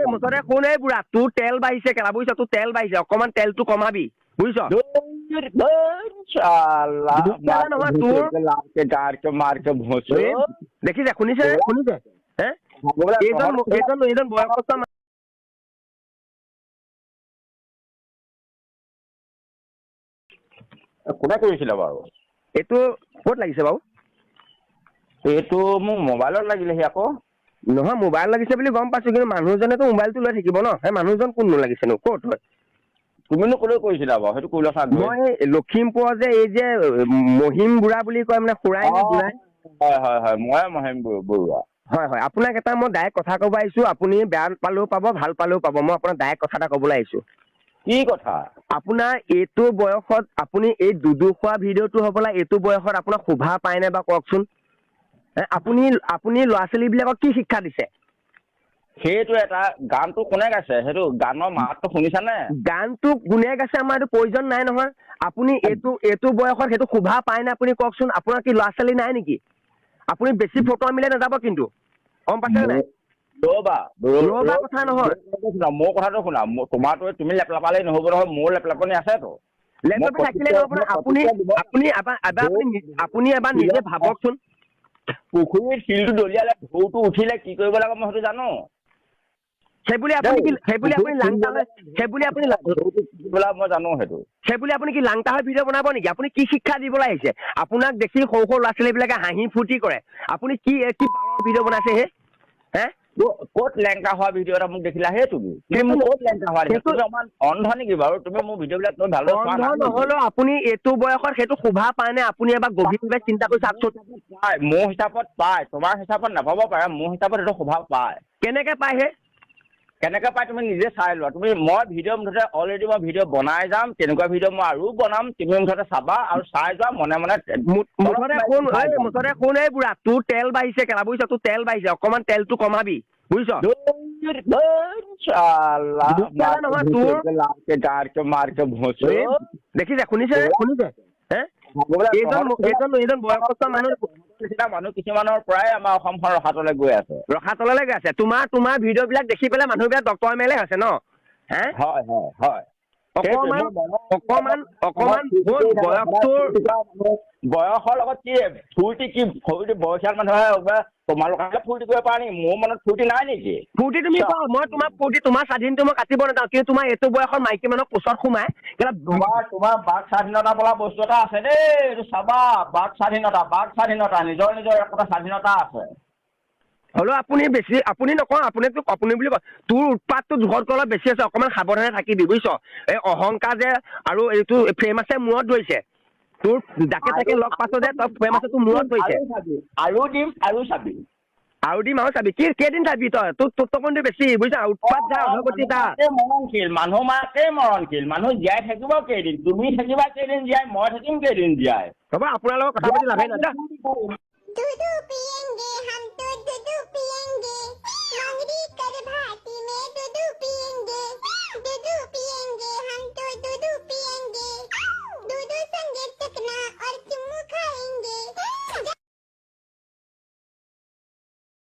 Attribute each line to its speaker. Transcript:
Speaker 1: মুঠতে শুন এই বুঢ়া তোৰ তেল বাঢ়িছে কেলা বুজিছ তোৰ তেল বাঢ়িছে অকণমান তেলটো কমাবি বুজিছ নহয় তোৰ দেখিছে শুনিছে এইজন বয়সস্থ
Speaker 2: কোনে কৰিছিলে বাৰু
Speaker 1: এইটো ক'ত লাগিছে বাৰু
Speaker 2: এইটো মোক মোবাইলত লাগিলেহি আকৌ
Speaker 1: নহয় মোবাইল লাগিছে বুলি গম পাইছো কিন্তু মানুহজনেতো মোবাইলটো লৈ থাকিব ন সেই মানুহজন কোননো লাগিছেনো ক'ত হয়
Speaker 2: তুমিনো ক'লৈ কৰিছিলা বাৰু সেইটো কৈ লৈছা
Speaker 1: মই লখিমপুৰৰ যে এই যে মহিম বুঢ়া বুলি কয় মানে খুৰাই
Speaker 2: হয় মই মহিম বৰুৱা
Speaker 1: হয় আপোনাক এটা মই ডাইৰেক্ট কথা ক'ব আহিছো আপুনি বেয়া পালেও পাব ভাল পালেও পাব মই আপোনাক ডাইৰেক্ট কথা এটা ক'বলৈ আহিছো
Speaker 2: কি কথা
Speaker 1: আপোনাৰ এইটো বয়সত আপুনি এই দুদুখোৱা ভিডিঅ'টো হ'বলা এইটো বয়সত আপোনাৰ শোভা পায়নে বা কওকচোন আপুনি ল'ৰা ছোৱালীবিলাকক কি শিক্ষা দিছে
Speaker 2: সেইটো এটা গানটো কোনে গাইছে সেইটো গানৰ মাতটো শুনিছানে
Speaker 1: গানটো কোনে গাইছে আমাৰ এইটো প্ৰয়োজন নাই নহয় আপুনি এইটো বয়সত সেইটো শোভা পায়নে আপুনি কওকচোন আপোনাৰ কি ল'ৰা ছোৱালী নাই নেকি আপুনি বেছি ফটো আমিলে নাযাব কিন্তু গম পাইছে নাই ৰ'বা কথা নহয়
Speaker 2: মোৰ কথাটো শুনা তোমাৰতো তুমি লেপলাপালেই নহ'ব নহয় মোৰ লেপলাপনি আছেতো
Speaker 1: লেপটপ থাকিলে আপুনি এবাৰ নিজে ভাবকচোন
Speaker 2: পুখুৰীত শিলটো দলিয়ালে ঢৌটো উঠিলে কি কৰিব লাগে মই সেইটো জানো
Speaker 1: সেইবুলি আপুনি কি লাংটা হৈ ভিডিঅ' বনাব নেকি আপুনি কি শিক্ষা দিবলৈ আহিছে আপোনাক দেখি সৰু সৰু ল'ৰা ছোৱালীবিলাকে হাঁহি ফূৰ্তি কৰে আপুনি কি বালৰ ভিডিঅ' বনাইছে হে
Speaker 2: ক'ত লেংকা হোৱা ভিডিঅ' এটা মোক দেখিলা হে তুমি ক'ত লেংকা হোৱা অকমান অন্ধ নেকি বাৰু তুমি মোৰ ভিডিঅ'বিলাক তুমি ভালদৰে চোৱা
Speaker 1: নহ'লেও আপুনি এইটো বয়সত সেইটো শোভা পায়নে আপুনি এবাৰ গভীৰভাৱে চিন্তা কৰি চাওকচোন
Speaker 2: মোৰ হিচাপত পায় তোমাৰ হিচাপত নাপাব পাৰে মোৰ হিচাপত এইটো শোভা পায়
Speaker 1: কেনেকে পায় হে
Speaker 2: কেনেকে পায় তুমি নিজে চাই লোৱা তুমি মই ভিডিঅ' মুঠতে অলৰেডি মই ভিডিঅ' বনাই যাম তেনেকুৱা ভিডিঅ' মই আৰু বনাম তুমি মুঠতে চাবা আৰু চাই যোৱা মনে
Speaker 1: মুঠতে শুন এই বুঢ়া তোৰ তেল বাঢ়িছে কেলা বুজিছ তোৰ তেল বাঢ়িছে অকণমান তেলটো কমাবি বুজিছ দেখিছে শুনিছে এইজন বয়সস্থ মানুহ
Speaker 2: কিছুমানৰ পৰাই আমাৰ অসমখন ৰসাতলে গৈ আছে
Speaker 1: তোমাৰ ভিডিঅ' বিলাক দেখি পেলাই মানুহবিলাক ডক্তৰ এম এল এ হৈছে ন
Speaker 2: হয়
Speaker 1: অকমান
Speaker 2: বয়সৰ লগত কি ফূৰ্তি বয়সীয়াল মানুহে তোমালোকে ফূৰ্তি কৰিব পাৰা নেকি মোৰ মনত ফূৰ্তি নাই নেকি
Speaker 1: ফূৰ্তি তুমি কোৱা মই তোমাৰ স্বাধীনটো মই কাটিব নাযাওঁ কিন্তু তোমাৰ এইটো বয়সৰ মাইকী মানুহক কোচত সোমাই
Speaker 2: তোমাৰ বাক স্বাধীনতা বোলা বস্তু এটা আছে দেই এইটো চাবা বাক স্বাধীনতা নিজৰ এটা স্বাধীনতা আছে
Speaker 1: হ'লেও আপুনি নকওঁ আপুনি বুলি কয় তোৰ উৎপাতটো জোখতকৈ অলপ বেছি আছে অকণমান সাৱধানে থাকিবি বুজিছ এই অহংকাৰ যে আৰু এইটো ফেমাছে মূৰত ধৰিছে তোৰ যাকে তাকে লগ পাইছ যে তই ফেমাছে তোৰ মূৰত ধৰিছে
Speaker 2: আৰু দিম
Speaker 1: আৰু চাবি কেইদিন চাবি তই তোৰ কোনটো বেছি বুজিছা উৎপাত যা অধগতি যা
Speaker 2: মানুহ মাতেই মৰণশীল মানুহ জীয়াই থাকিব কেইদিন তুমি থাকিবা কেইদিন জীয়াই মই থাকিম কেইদিন জীয়াই
Speaker 1: হ'ব আপোনাৰ লগত কথা পাতি লাভে নাই